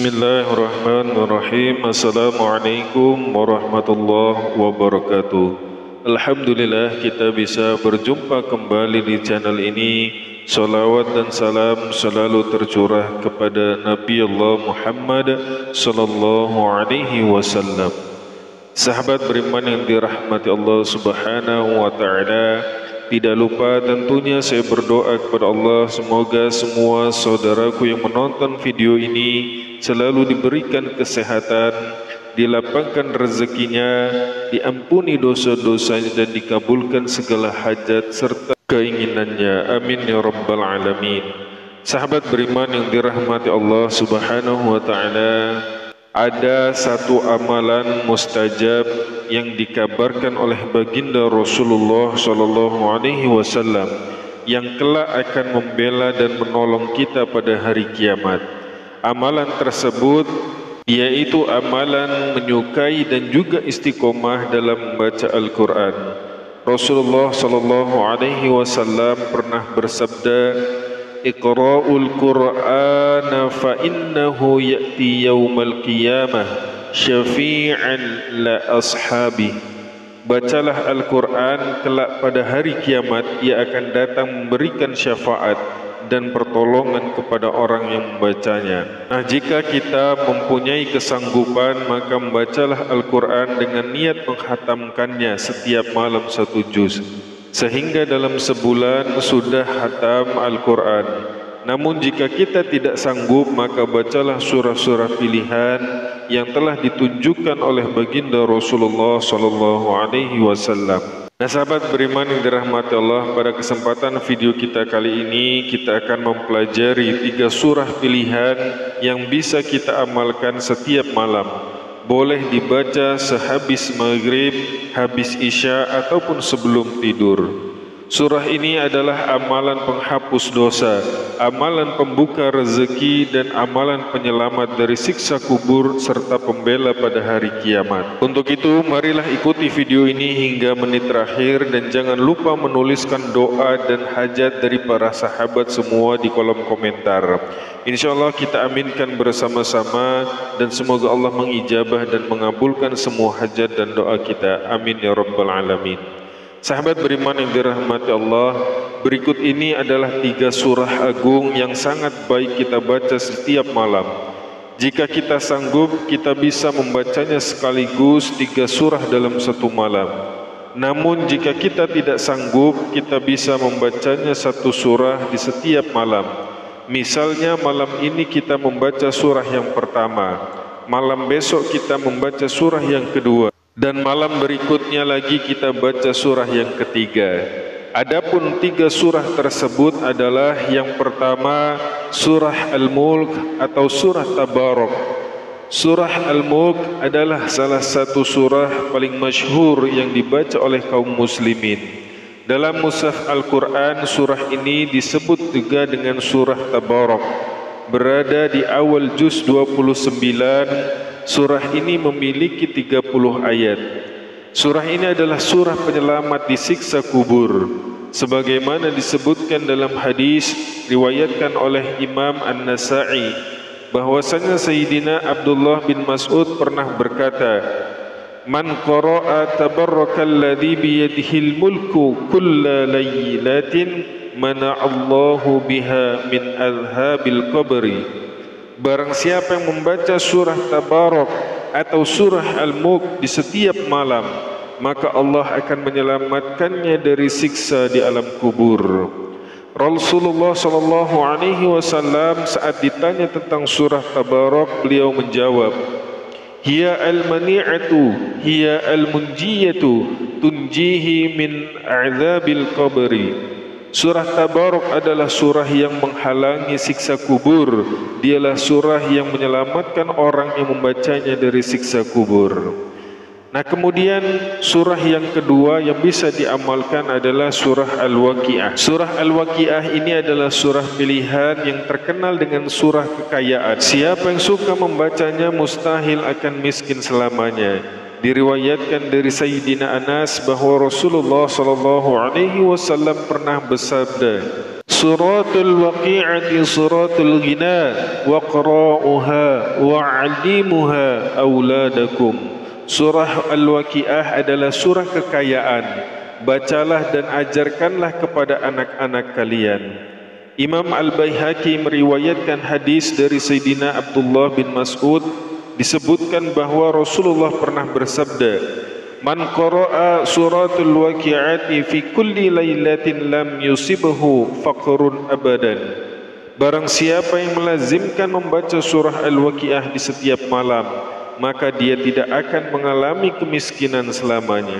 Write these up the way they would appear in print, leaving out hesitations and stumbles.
Bismillahirrahmanirrahim. Assalamualaikum warahmatullahi wabarakatuh. Alhamdulillah kita bisa berjumpa kembali di channel ini. Salawat dan salam selalu tercurah kepada Nabi Allah Muhammad sallallahu alaihi wasallam. Sahabat beriman yang dirahmati Allah Subhanahu wa taala, tidak lupa tentunya saya berdoa kepada Allah semoga semua saudaraku yang menonton video ini selalu diberikan kesehatan, dilapangkan rezekinya, diampuni dosa-dosanya dan dikabulkan segala hajat serta keinginannya. Amin ya rabbal alamin. Sahabat beriman yang dirahmati Allah Subhanahu wa taala, ada satu amalan mustajab yang dikabarkan oleh baginda Rasulullah sallallahu alaihi wasallam yang kelak akan membela dan menolong kita pada hari kiamat. Amalan tersebut yaitu amalan menyukai dan juga istiqomah dalam membaca Al-Quran. Rasulullah sallallahu alaihi wasallam pernah bersabda, Iqra'ul Qur'ana fa innahu ya'ti yawmal qiyamah syafi'an la ashabi. Bacalah Al-Quran, kelak pada hari kiamat ia akan datang memberikan syafaat dan pertolongan kepada orang yang membacanya. Nah, jika kita mempunyai kesanggupan, maka membacalah Al-Quran dengan niat menghatamkannya setiap malam satu juz, sehingga dalam sebulan sudah hatam Al-Quran. Namun jika kita tidak sanggup, maka bacalah surah-surah pilihan yang telah ditunjukkan oleh baginda Rasulullah sallallahu alaihi wasallam. Nah, sahabat beriman yang dirahmati Allah, pada kesempatan video kita kali ini kita akan mempelajari 3 surah pilihan yang bisa kita amalkan setiap malam. Boleh dibaca sehabis maghrib, habis isya ataupun sebelum tidur. Surah ini adalah amalan penghapus dosa, amalan pembuka rezeki, dan amalan penyelamat dari siksa kubur serta pembela pada hari kiamat. Untuk itu, marilah ikuti video ini hingga menit terakhir dan jangan lupa menuliskan doa dan hajat dari para sahabat semua di kolom komentar. InsyaAllah kita aminkan bersama-sama dan semoga Allah mengijabah dan mengabulkan semua hajat dan doa kita. Amin ya rabbal alamin. Sahabat beriman yang dirahmati Allah, berikut ini adalah 3 surah agung yang sangat baik kita baca setiap malam. Jika kita sanggup, kita bisa membacanya sekaligus 3 surah dalam satu malam. Namun jika kita tidak sanggup, kita bisa membacanya 1 surah di setiap malam. Misalnya malam ini kita membaca surah yang pertama, malam besok kita membaca surah yang kedua, dan malam berikutnya lagi kita baca surah yang ketiga. Adapun 3 surah tersebut adalah yang pertama surah Al-Mulk atau surah Tabarok. Surah Al-Mulk adalah salah satu surah paling masyhur yang dibaca oleh kaum muslimin. Dalam mushaf Al-Quran, surah ini disebut juga dengan surah Tabarok. Berada di awal juz 29. Surah ini memiliki 30 ayat. Surah ini adalah surah penyelamat di siksa kubur, sebagaimana disebutkan dalam hadis riwayatkan oleh Imam An-Nasa'i bahwasanya Sayyidina Abdullah bin Mas'ud pernah berkata, Man qara'a tabarrakalladzi biyadihil mulku kulla laylatin mana'allahu biha min adhabil qabri. Barang siapa yang membaca surah Tabarok atau surah Al-Mulk di setiap malam, maka Allah akan menyelamatkannya dari siksa di alam kubur. Rasulullah sallallahu alaihi wasallam saat ditanya tentang surah Tabarok, beliau menjawab, Hiya al-mani'atu, hiya al-munjiyatu, tunjihi min a'dzabil qabri. Surah Tabarok adalah surah yang menghalangi siksa kubur. Dialah surah yang menyelamatkan orang yang membacanya dari siksa kubur. Nah, kemudian surah yang kedua yang bisa diamalkan adalah surah Al-Waqi'ah. Surah Al-Waqi'ah ini adalah surah pilihan yang terkenal dengan surah kekayaan. Siapa yang suka membacanya mustahil akan miskin selamanya. Diriwayatkan dari Sayyidina Anas bahwa Rasulullah sallallahu alaihi wasallam pernah bersabda, Suratul waqi'ati suratul ghina waqra'uha wa'allimuha auladakum. Surah Al-Waqi'ah adalah surah kekayaan. Bacalah dan ajarkanlah kepada anak-anak kalian. Imam Al-Baihaqi meriwayatkan hadis dari Sayyidina Abdullah bin Mas'ud, disebutkan bahawa Rasulullah pernah bersabda, "Man qara'a suratul waqi'ati fi kulli lailatin lam yusibhu faqrun abadan." Barang siapa yang melazimkan membaca surah Al-Waqi'ah di setiap malam, maka dia tidak akan mengalami kemiskinan selamanya.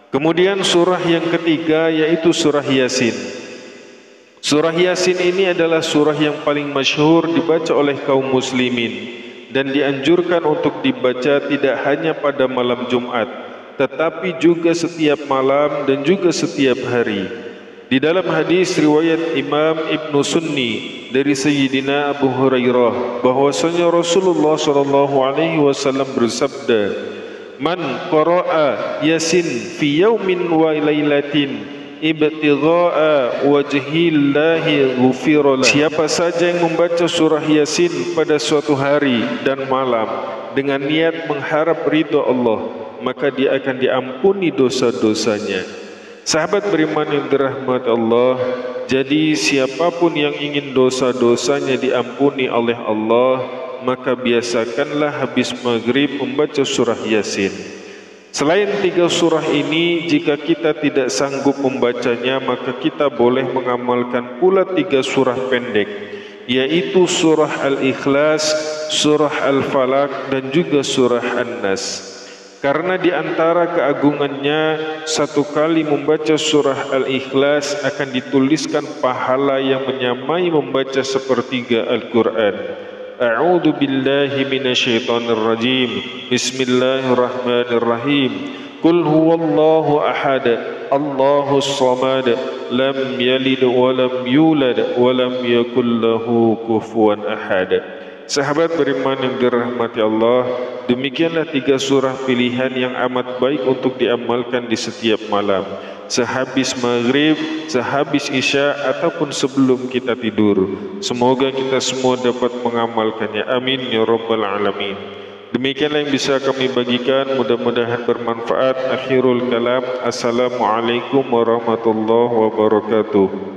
Kemudian surah yang ketiga yaitu surah Yasin. Surah Yasin ini adalah surah yang paling masyhur dibaca oleh kaum muslimin dan dianjurkan untuk dibaca tidak hanya pada malam Jumat, tetapi juga setiap malam dan juga setiap hari. Di dalam hadis riwayat Imam Ibnu Sunni dari Sayyidina Abu Hurairah bahwasanya Rasulullah SAW bersabda, "Man qara'a Yasin fi yaumin wa lailatin ibtigha'a wajhillahi ghufira lahu." Siapa saja yang membaca surah Yasin pada suatu hari dan malam dengan niat mengharap ridha Allah, maka dia akan diampuni dosa-dosanya. Sahabat beriman yang dirahmati Allah, jadi siapapun yang ingin dosa-dosanya diampuni oleh Allah, maka biasakanlah habis maghrib membaca surah Yasin. Selain 3 surah ini, jika kita tidak sanggup membacanya, maka kita boleh mengamalkan pula 3 surah pendek, yaitu surah Al-Ikhlas, surah Al-Falaq dan juga surah An-Nas. Karena di antara keagungannya, satu kali membaca surah Al-Ikhlas akan dituliskan pahala yang menyamai membaca sepertiga Al-Quran. A'udzu billahi minasyaitonir rajim. Bismillahirrahmanirrahim. Qul huwallahu ahad, Allahus samad, lam yalid wa lam yulad wa lam yakul lahu kufuwan ahad. Sahabat beriman yang dirahmati Allah, demikianlah 3 surah pilihan yang amat baik untuk diamalkan di setiap malam, sehabis maghrib, sehabis isya, ataupun sebelum kita tidur. Semoga kita semua dapat mengamalkannya. Amin ya rabbal alamin. Demikianlah yang bisa kami bagikan, mudah-mudahan bermanfaat. Akhirul kalam, assalamualaikum warahmatullahi wabarakatuh.